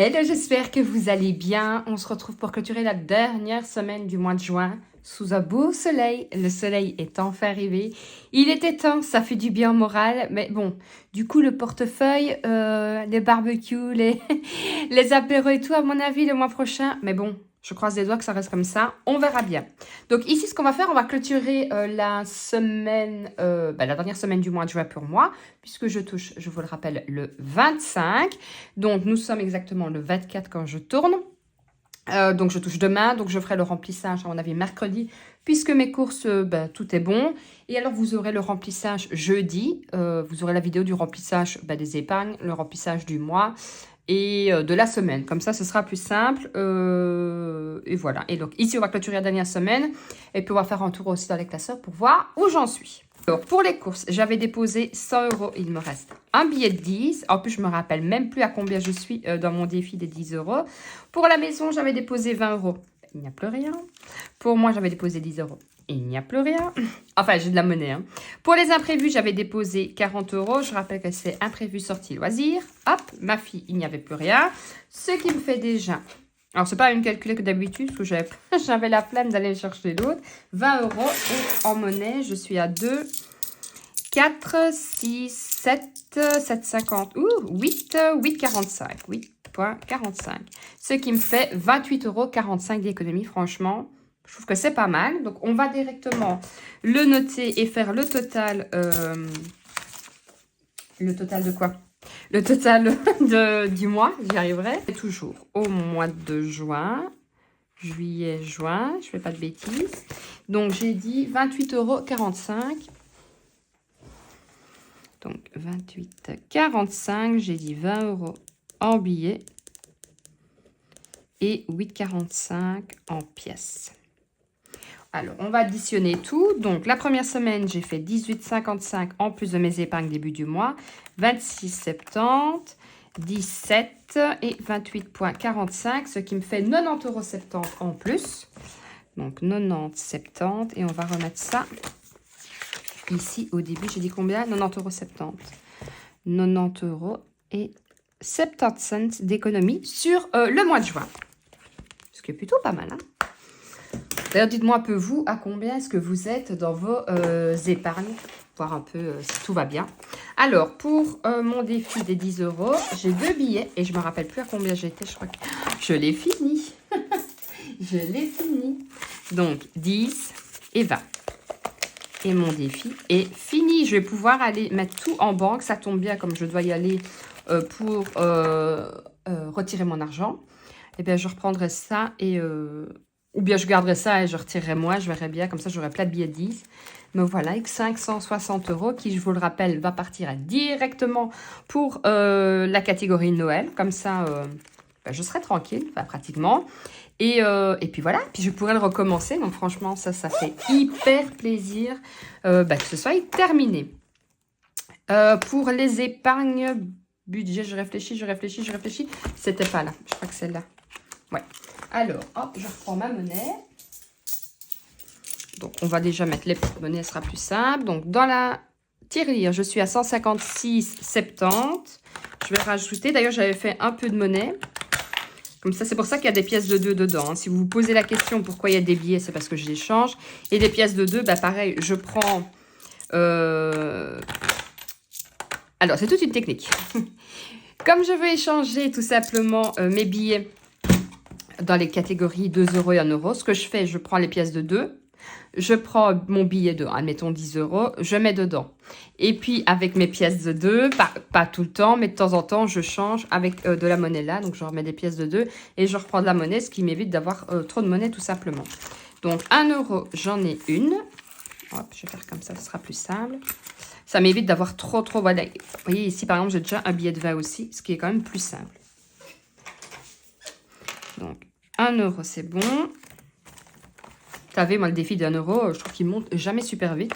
Hello, j'espère que vous allez bien. On se retrouve pour clôturer la dernière semaine du mois de juin sous un beau soleil. Le soleil est enfin arrivé. Il était temps, ça fait du bien au moral. Mais bon, du coup, le portefeuille, les barbecues, les apéros et tout, à mon avis, le mois prochain. Mais bon, je croise les doigts que ça reste comme ça. On verra bien. Donc ici, ce qu'on va faire, on va clôturer la semaine, la dernière semaine du mois de juin pour moi, puisque je touche, je vous le rappelle, le 25. Donc nous sommes exactement le 24 quand je tourne. Donc je touche demain, donc je ferai le remplissage à mon avis mercredi, puisque mes courses, tout est bon. Et alors vous aurez le remplissage jeudi, vous aurez la vidéo du remplissage des épargnes, le remplissage du mois et de la semaine. Comme ça, ce sera plus simple. Et voilà. Et donc ici, on va clôturer la dernière semaine. Et puis on va faire un tour aussi dans les classeurs pour voir où j'en suis. Alors, pour les courses, j'avais déposé 100 €. Il me reste un billet de 10. En plus, je me rappelle même plus à combien je suis dans mon défi des 10 €. Pour la maison, j'avais déposé 20 €. Il n'y a plus rien. Pour moi, j'avais déposé 10 €. Il n'y a plus rien. Enfin, j'ai de la monnaie. Hein. Pour les imprévus, j'avais déposé 40 €. Je rappelle que c'est imprévu sortie loisir. Hop, ma fille, il n'y avait plus rien. Ce qui me fait déjà... Alors, c'est pas une calculée que d'habitude, parce que j'avais la flemme d'aller chercher l'autre. 20 €. Et en monnaie, je suis à 2, 4, 6, 7, 7,50. 8, 8,45. 8,45. Ce qui me fait 28,45 € d'économie, franchement. Je trouve que c'est pas mal. Donc, on va directement le noter et faire le total. Le total de quoi? Le total du mois, j'y arriverai. Toujours au mois de juin. Juillet, juin. Je fais pas de bêtises. Donc, j'ai dit 28,45 €. Donc, 28,45 €. J'ai dit 20 € en billets. Et 8,45 € en pièces. Alors, on va additionner tout. Donc, la première semaine, j'ai fait 18,55 € en plus de mes épargnes début du mois. 26,70 €, 17 et 28,45 €, ce qui me fait 90,70 € en plus. Donc, 90,70 € et on va remettre ça ici au début. J'ai dit combien? 90,70 €. 90 € et 70 cents d'économie sur le mois de juin. Ce qui est plutôt pas mal, hein? D'ailleurs, dites-moi un peu, vous, à combien est-ce que vous êtes dans vos épargnes? Voir un peu si tout va bien. Alors, pour mon défi des 10 €, j'ai 2 billets et je ne me rappelle plus à combien j'étais. Je crois que je l'ai fini. Je l'ai fini. Donc, 10 et 20. Et mon défi est fini. Je vais pouvoir aller mettre tout en banque. Ça tombe bien, comme je dois y aller pour retirer mon argent. Eh bien, je reprendrai ça et... ou bien je garderai ça et je retirerai moi, je verrai bien, comme ça j'aurai plein de billets de 10. Mais voilà, avec 560 € qui, je vous le rappelle, va partir directement pour la catégorie Noël. Comme ça, je serai tranquille, enfin pratiquement. Et puis voilà, puis je pourrai le recommencer. Donc franchement, ça fait hyper plaisir que ce soit terminé. Pour les épargnes budget, je réfléchis. C'était pas là, je crois que c'est là. Ouais. Alors, hop, je reprends ma monnaie. Donc, on va déjà mettre les petites monnaies, ce sera plus simple. Donc, dans la tirelire, je suis à 156,70. Je vais rajouter. D'ailleurs, j'avais fait un peu de monnaie. Comme ça, c'est pour ça qu'il y a des pièces de 2 dedans. Hein. Si vous vous posez la question pourquoi il y a des billets, c'est parce que je les change. Et des pièces de 2, pareil, je prends... Alors, c'est toute une technique. Comme je veux échanger tout simplement mes billets dans les catégories 2 € et 1 €, ce que je fais, je prends les pièces de 2, je prends mon billet de, admettons 10 €, je mets dedans. Et puis, avec mes pièces de 2, pas tout le temps, mais de temps en temps, je change avec de la monnaie là. Donc, je remets des pièces de 2 et je reprends de la monnaie, ce qui m'évite d'avoir trop de monnaie tout simplement. Donc, 1 €, j'en ai une. Hop, je vais faire comme ça, ce sera plus simple. Ça m'évite d'avoir trop. Voilà. Vous voyez, ici, par exemple, j'ai déjà un billet de 20 aussi, ce qui est quand même plus simple. Donc, 1 €, c'est bon. Vous savez, moi, le défi d'1 €, je trouve qu'il monte jamais super vite.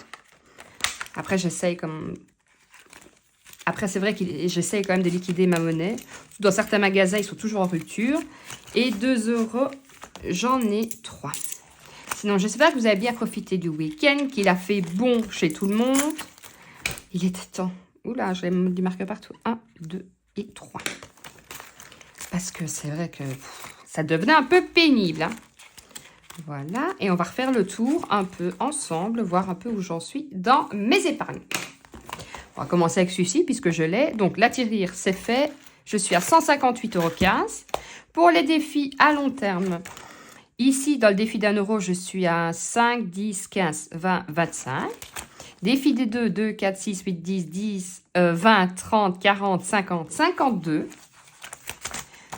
Après, j'essaye comme... Après, c'est vrai que j'essaye quand même de liquider ma monnaie. Dans certains magasins, ils sont toujours en rupture. Et 2 €, j'en ai 3. Sinon, j'espère que vous avez bien profité du week-end, qu'il a fait bon chez tout le monde. Il était temps. Oula, j'ai du marqueur partout. 1, 2 et 3. parce que c'est vrai que ça devenait un peu pénible. Hein. Voilà, et on va refaire le tour un peu ensemble, voir un peu où j'en suis dans mes épargnes. On va commencer avec celui-ci puisque je l'ai. Donc la tirelire, c'est fait. Je suis à 158,15 €. Pour les défis à long terme, ici dans le défi d'1 €, je suis à 5, 10, 15, 20, 25. Défi des 2, 4, 6, 8, 10, 20, 30, 40, 50, 52.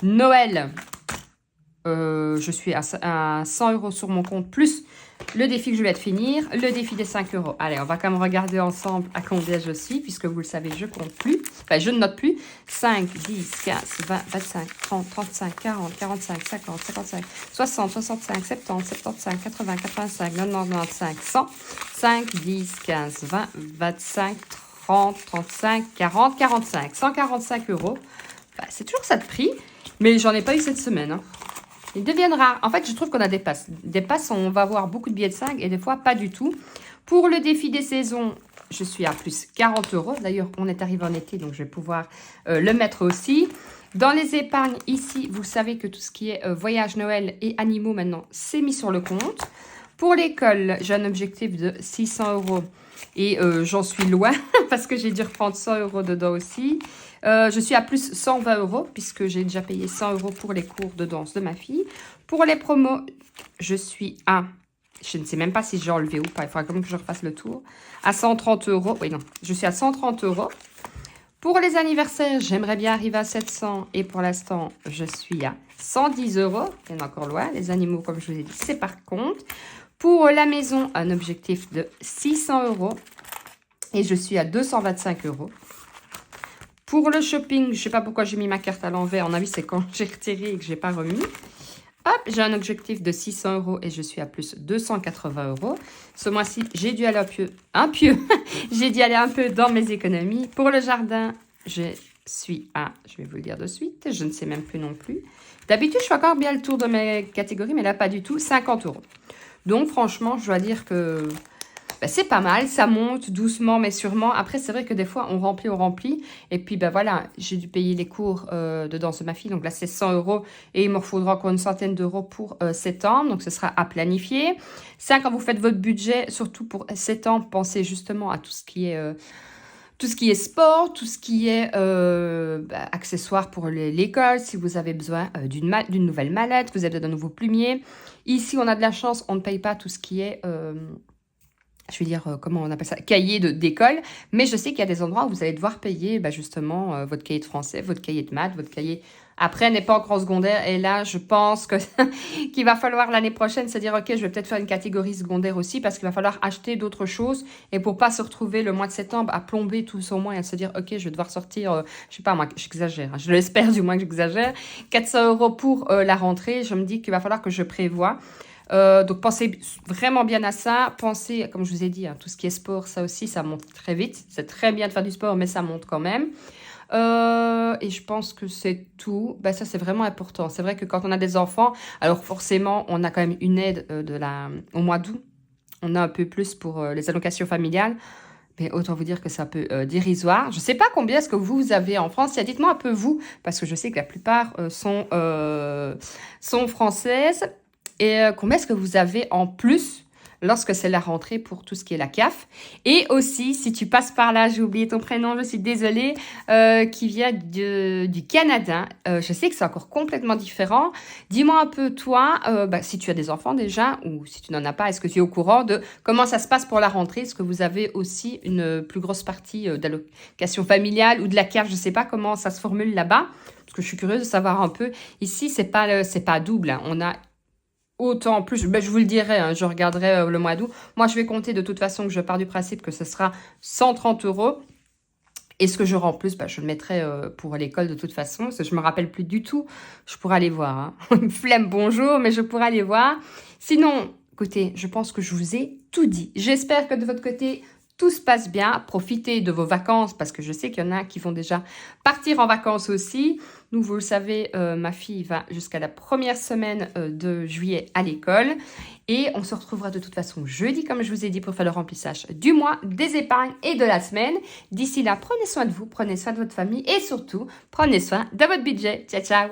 Noël, je suis à 100 € sur mon compte, plus le défi que je vais te finir, le défi des 5 €. Allez, on va quand même regarder ensemble à combien je suis, puisque vous le savez, je compte plus. Enfin, je ne note plus. 5, 10, 15, 20, 25, 30, 35, 40, 45, 50, 55, 60, 65, 70, 75, 80, 85, 90, 95, 100. 5, 10, 15, 20, 25, 30, 35, 40, 45. 145 €. Bah, c'est toujours ça de prix, mais j'en ai pas eu cette semaine. Hein. Ils deviennent rares. En fait, je trouve qu'on a des passes. Des passes, on va avoir beaucoup de billets de 5 et des fois, pas du tout. Pour le défi des saisons, je suis à plus 40 €. D'ailleurs, on est arrivé en été, donc je vais pouvoir le mettre aussi. Dans les épargnes, ici, vous savez que tout ce qui est voyage Noël et animaux, maintenant, c'est mis sur le compte. Pour l'école, j'ai un objectif de 600 € et j'en suis loin parce que j'ai dû reprendre 100 € dedans aussi. Je suis à plus 120 € puisque j'ai déjà payé 100 € pour les cours de danse de ma fille. Pour les promos, je suis à... Je ne sais même pas si j'ai enlevé ou pas. Il faudra quand même que je refasse le tour. À 130 €. Oui, non. Je suis à 130 €. Pour les anniversaires, j'aimerais bien arriver à 700. Et pour l'instant, je suis à 110 €. Il y en a encore loin. Les animaux, comme je vous ai dit, c'est par contre. Pour la maison, un objectif de 600 €. Et je suis à 225 €. Pour le shopping, je ne sais pas pourquoi j'ai mis ma carte à l'envers. En avis, c'est quand j'ai retiré et que je n'ai pas remis. Hop, j'ai un objectif de 600 € et je suis à plus 280 €. Ce mois-ci, j'ai dû aller j'ai dû aller un peu dans mes économies. Pour le jardin, je suis à, je vais vous le dire de suite, je ne sais même plus non plus. D'habitude, je fais encore bien le tour de mes catégories, mais là, pas du tout, 50 €. Donc, franchement, je dois dire que c'est pas mal, ça monte doucement mais sûrement. Après, c'est vrai que des fois, on remplit. Et puis, voilà, j'ai dû payer les cours de danse de ma fille. Donc là, c'est 100 € et il me faudra encore une centaine d'euros pour septembre. Donc, ce sera à planifier. Ça, quand vous faites votre budget, surtout pour septembre, pensez justement à tout ce qui est sport, tout ce qui est accessoires pour l'école, si vous avez besoin d'une nouvelle mallette, vous avez besoin d'un nouveau plumier. Ici, on a de la chance, on ne paye pas tout ce qui est... je vais dire, comment on appelle ça, cahier d'école. Mais je sais qu'il y a des endroits où vous allez devoir payer justement votre cahier de français, votre cahier de maths, votre cahier... Après, n'est pas encore en secondaire. Et là, je pense que qu'il va falloir l'année prochaine se dire, OK, je vais peut-être faire une catégorie secondaire aussi parce qu'il va falloir acheter d'autres choses. Et pour pas se retrouver le mois de septembre à plomber tout son mois et à se dire, OK, je vais devoir sortir, je sais pas, moi, j'exagère. Hein, je l'espère du moins que j'exagère. 400 € pour la rentrée. Je me dis qu'il va falloir que je prévoie. Donc, pensez vraiment bien à ça. Pensez, comme je vous ai dit, tout ce qui est sport, ça aussi, ça monte très vite. C'est très bien de faire du sport, mais ça monte quand même. Et je pense que c'est tout. Ça, c'est vraiment important. C'est vrai que quand on a des enfants, alors forcément, on a quand même une aide au mois d'août. On a un peu plus pour les allocations familiales. Mais autant vous dire que c'est un peu dérisoire. Je ne sais pas combien est-ce que vous avez en France. Dites-moi un peu vous, parce que je sais que la plupart sont françaises. Et combien est-ce que vous avez en plus lorsque c'est la rentrée pour tout ce qui est la CAF. Et aussi, si tu passes par là, j'ai oublié ton prénom, je suis désolée, qui vient du Canada. Je sais que c'est encore complètement différent. Dis-moi un peu, toi, si tu as des enfants déjà, ou si tu n'en as pas, est-ce que tu es au courant de comment ça se passe pour la rentrée? Est-ce que vous avez aussi une plus grosse partie d'allocation familiale ou de la CAF? Je ne sais pas comment ça se formule là-bas, parce que je suis curieuse de savoir un peu. Ici, c'est pas double, hein. On a autant plus, je vous le dirai, hein, je regarderai le mois d'août. Moi, je vais compter de toute façon que je pars du principe que ce sera 130 €. Et ce que j'aurai en plus, je le mettrai pour l'école de toute façon. Parce que je ne me rappelle plus du tout. Je pourrais aller voir. Hein. Flemme, bonjour, mais je pourrais aller voir. Sinon, écoutez, je pense que je vous ai tout dit. J'espère que de votre côté, tout se passe bien. Profitez de vos vacances parce que je sais qu'il y en a qui vont déjà partir en vacances aussi. Nous, vous le savez, ma fille va jusqu'à la première semaine de juillet à l'école. Et on se retrouvera de toute façon jeudi, comme je vous ai dit, pour faire le remplissage du mois, des épargnes et de la semaine. D'ici là, prenez soin de vous, prenez soin de votre famille et surtout, prenez soin de votre budget. Ciao, ciao!